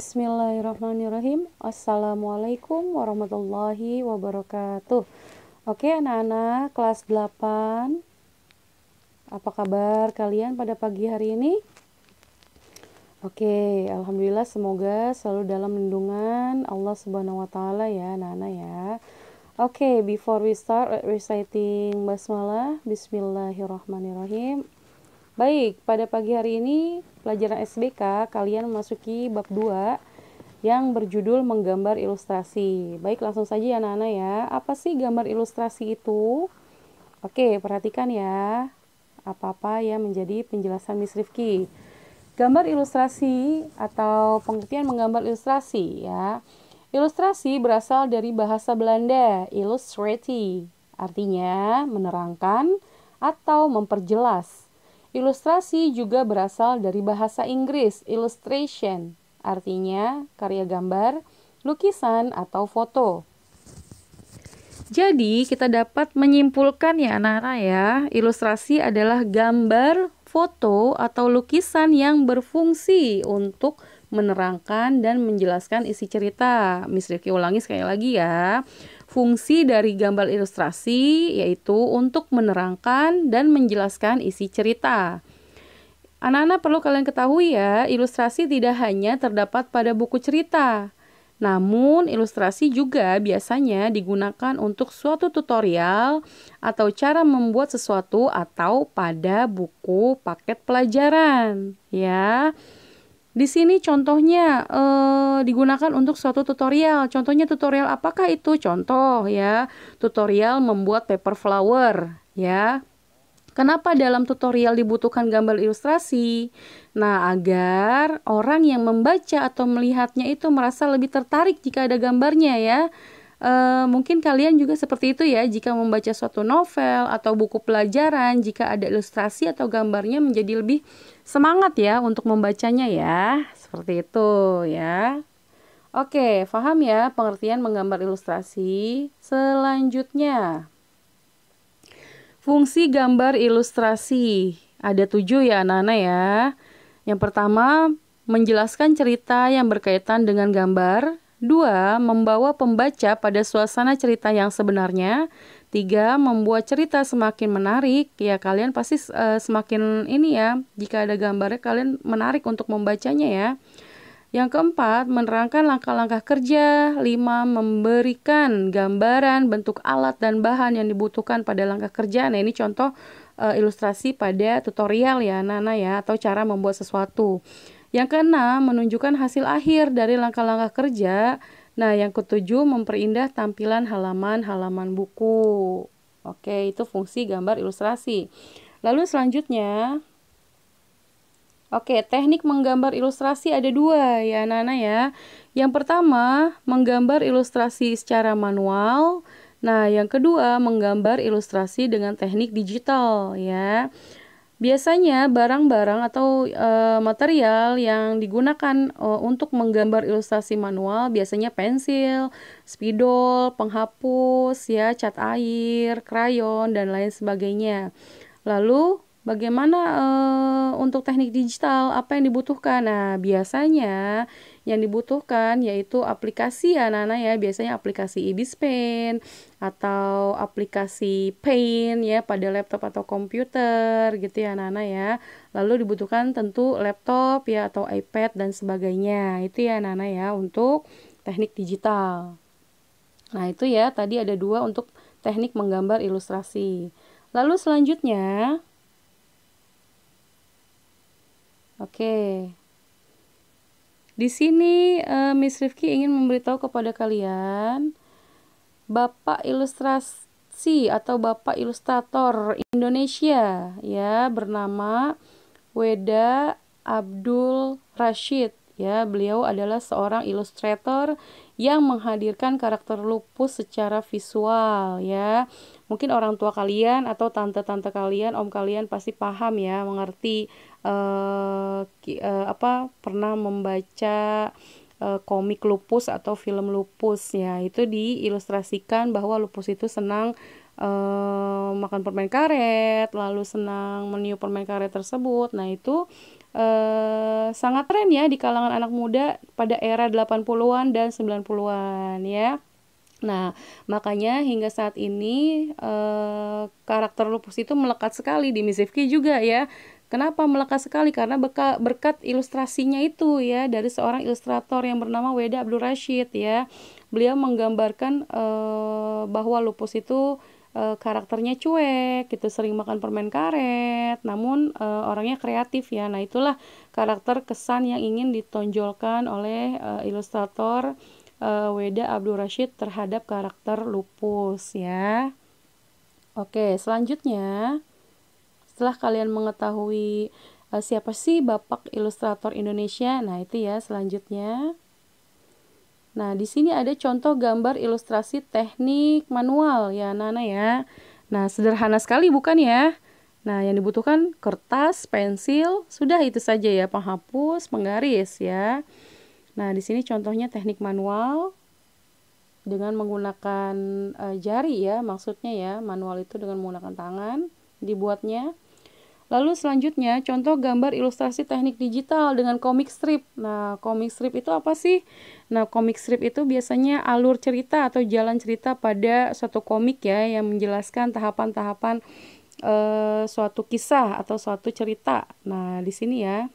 Bismillahirrahmanirrahim. Assalamualaikum warahmatullahi wabarakatuh. Oke anak-anak kelas 8, apa kabar kalian pada pagi hari ini? Oke, alhamdulillah, semoga selalu dalam lindungan Allah Subhanahu wa taala ya anak-anak ya. Oke, before we start reciting basmalah, bismillahirrahmanirrahim. Baik, pada pagi hari ini pelajaran SBK kalian memasuki bab 2 yang berjudul menggambar ilustrasi. Baik, langsung saja ya anak-anak ya. Apa sih gambar ilustrasi itu? Oke, perhatikan ya. Apa-apa yang menjadi penjelasan Miss Rifki. Gambar ilustrasi atau pengertian menggambar ilustrasi ya. Ilustrasi berasal dari bahasa Belanda, illustrati, artinya menerangkan atau memperjelas. Ilustrasi juga berasal dari bahasa Inggris, illustration, artinya karya gambar, lukisan, atau foto. Jadi, kita dapat menyimpulkan ya anak-anak ya, ilustrasi adalah gambar, foto, atau lukisan yang berfungsi untuk menerangkan dan menjelaskan isi cerita. Miss Rifki ulangi sekali lagi ya. Fungsi dari gambar ilustrasi yaitu untuk menerangkan dan menjelaskan isi cerita. Anak-anak perlu kalian ketahui ya, ilustrasi tidak hanya terdapat pada buku cerita. Namun, ilustrasi juga biasanya digunakan untuk suatu tutorial atau cara membuat sesuatu atau pada buku paket pelajaran. Ya. Di sini contohnya digunakan untuk suatu tutorial. Contohnya tutorial apakah itu? Contoh ya, tutorial membuat paper flower ya. Kenapa dalam tutorial dibutuhkan gambar ilustrasi? Nah, agar orang yang membaca atau melihatnya itu merasa lebih tertarik jika ada gambarnya ya. Mungkin kalian juga seperti itu ya, jika membaca suatu novel atau buku pelajaran, jika ada ilustrasi atau gambarnya menjadi lebih semangat ya untuk membacanya ya, seperti itu ya. Oke, paham ya pengertian menggambar ilustrasi. Selanjutnya, fungsi gambar ilustrasi. Ada 7 ya anak-anak ya. Yang pertama, menjelaskan cerita yang berkaitan dengan gambar. 2. Membawa pembaca pada suasana cerita yang sebenarnya. 3. Membuat cerita semakin menarik. Ya, kalian pasti semakin ini ya, jika ada gambarnya kalian menarik untuk membacanya ya. Yang keempat, menerangkan langkah-langkah kerja. 5. Memberikan gambaran, bentuk alat dan bahan yang dibutuhkan pada langkah kerja. Nah, ini contoh ilustrasi pada tutorial ya, anak-anak ya, atau cara membuat sesuatu. Yang keenam, menunjukkan hasil akhir dari langkah-langkah kerja. Nah, yang ketujuh, memperindah tampilan halaman-halaman buku. Oke, itu fungsi gambar ilustrasi. Lalu selanjutnya, oke, teknik menggambar ilustrasi ada 2 ya anak-anak ya. Yang pertama, menggambar ilustrasi secara manual. Nah, yang kedua, menggambar ilustrasi dengan teknik digital ya. Biasanya barang-barang atau material yang digunakan untuk menggambar ilustrasi manual biasanya pensil, spidol, penghapus, ya, cat air, krayon, dan lain sebagainya. Lalu bagaimana untuk teknik digital? Apa yang dibutuhkan? Nah, biasanya yang dibutuhkan yaitu aplikasi ya anak-anak ya, biasanya aplikasi Ibis Pen atau aplikasi Paint ya pada laptop atau komputer gitu ya anak-anak ya. Lalu dibutuhkan tentu laptop ya atau iPad dan sebagainya. Itu ya anak-anak ya untuk teknik digital. Nah, itu ya tadi ada 2 untuk teknik menggambar ilustrasi. Lalu selanjutnya, oke. Di sini Miss Rifki ingin memberitahu kepada kalian Bapak Ilustrasi atau Bapak Ilustrator Indonesia ya, bernama Weda Abdul Rashid ya. Beliau adalah seorang ilustrator yang menghadirkan karakter lupus secara visual ya. Mungkin orang tua kalian atau tante-tante kalian, om kalian pasti paham ya, mengerti pernah membaca komik lupus atau film lupus ya. Itu diilustrasikan bahwa lupus itu senang makan permen karet, lalu senang meniup permen karet tersebut. Nah, itu sangat tren ya di kalangan anak muda pada era 80-an dan 90-an ya. Nah, makanya hingga saat ini karakter lupus itu melekat sekali di Miss Rifky juga ya. Kenapa melekat sekali? Karena berkat ilustrasinya itu ya, dari seorang ilustrator yang bernama Weda Abdul Rashid ya. Beliau menggambarkan bahwa lupus itu karakternya cuek gitu, sering makan permen karet, namun orangnya kreatif ya. Nah, itulah karakter kesan yang ingin ditonjolkan oleh ilustrator Weda Abdul Rashid terhadap karakter lupus ya. Oke, selanjutnya setelah kalian mengetahui siapa sih Bapak Ilustrator Indonesia, nah itu ya selanjutnya. Nah, di sini ada contoh gambar ilustrasi teknik manual ya, Nana ya. Nah, sederhana sekali bukan ya? Nah, yang dibutuhkan kertas, pensil, sudah itu saja ya, penghapus, penggaris ya. Nah, di sini contohnya teknik manual dengan menggunakan jari ya, maksudnya ya, manual itu dengan menggunakan tangan dibuatnya. Lalu selanjutnya contoh gambar ilustrasi teknik digital dengan comic strip. Nah, comic strip itu apa sih? Nah, comic strip itu biasanya alur cerita atau jalan cerita pada suatu komik ya, yang menjelaskan tahapan-tahapan suatu kisah atau suatu cerita. Nah, di sini ya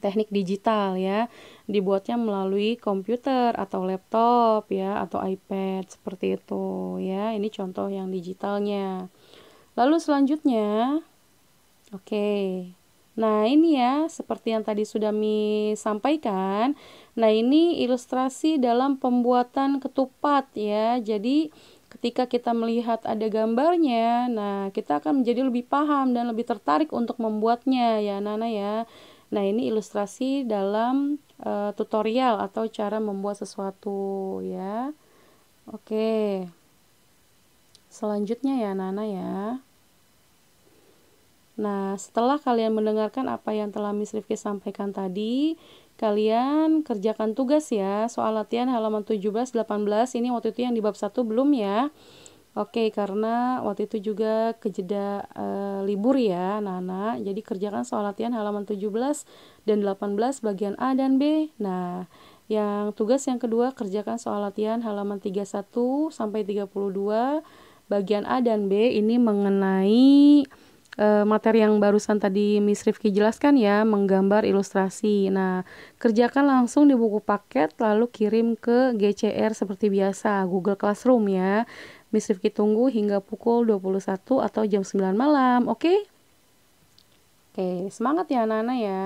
teknik digital ya, dibuatnya melalui komputer atau laptop ya, atau iPad seperti itu ya. Ini contoh yang digitalnya. Lalu selanjutnya, oke. Nah, ini ya seperti yang tadi sudah Mi sampaikan. Nah, ini ilustrasi dalam pembuatan ketupat ya. Jadi ketika kita melihat ada gambarnya, nah kita akan menjadi lebih paham dan lebih tertarik untuk membuatnya ya, Nana ya. Nah, ini ilustrasi dalam tutorial atau cara membuat sesuatu ya. Oke. Selanjutnya ya, Nana ya. Nah, setelah kalian mendengarkan apa yang telah Miss Rifki sampaikan tadi, kalian kerjakan tugas ya. Soal latihan halaman 17-18, ini waktu itu yang di bab 1 belum ya. Oke, karena waktu itu juga kejeda libur ya, Nana. Jadi kerjakan soal latihan halaman 17 dan 18 bagian A dan B. Nah, yang tugas yang kedua kerjakan soal latihan halaman 31 sampai 32 bagian A dan B, ini mengenai materi yang barusan tadi Miss Rifki jelaskan ya, menggambar ilustrasi. Nah, kerjakan langsung di buku paket lalu kirim ke GCR seperti biasa, Google Classroom ya. Miss Rifki tunggu hingga pukul 21 atau jam 9 malam, oke? Oke, semangat ya anak-anak ya.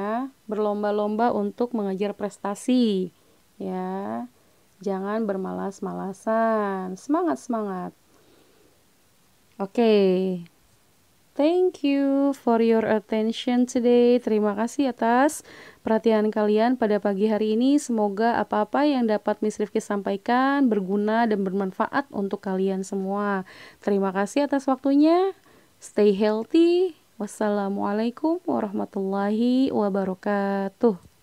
Berlomba-lomba untuk mengejar prestasi ya. Jangan bermalas-malasan. Semangat, semangat. Oke. Thank you for your attention today. Terima kasih atas perhatian kalian pada pagi hari ini. Semoga apa-apa yang dapat Miss Rifki sampaikan berguna dan bermanfaat untuk kalian semua. Terima kasih atas waktunya. Stay healthy. Wassalamualaikum warahmatullahi wabarakatuh.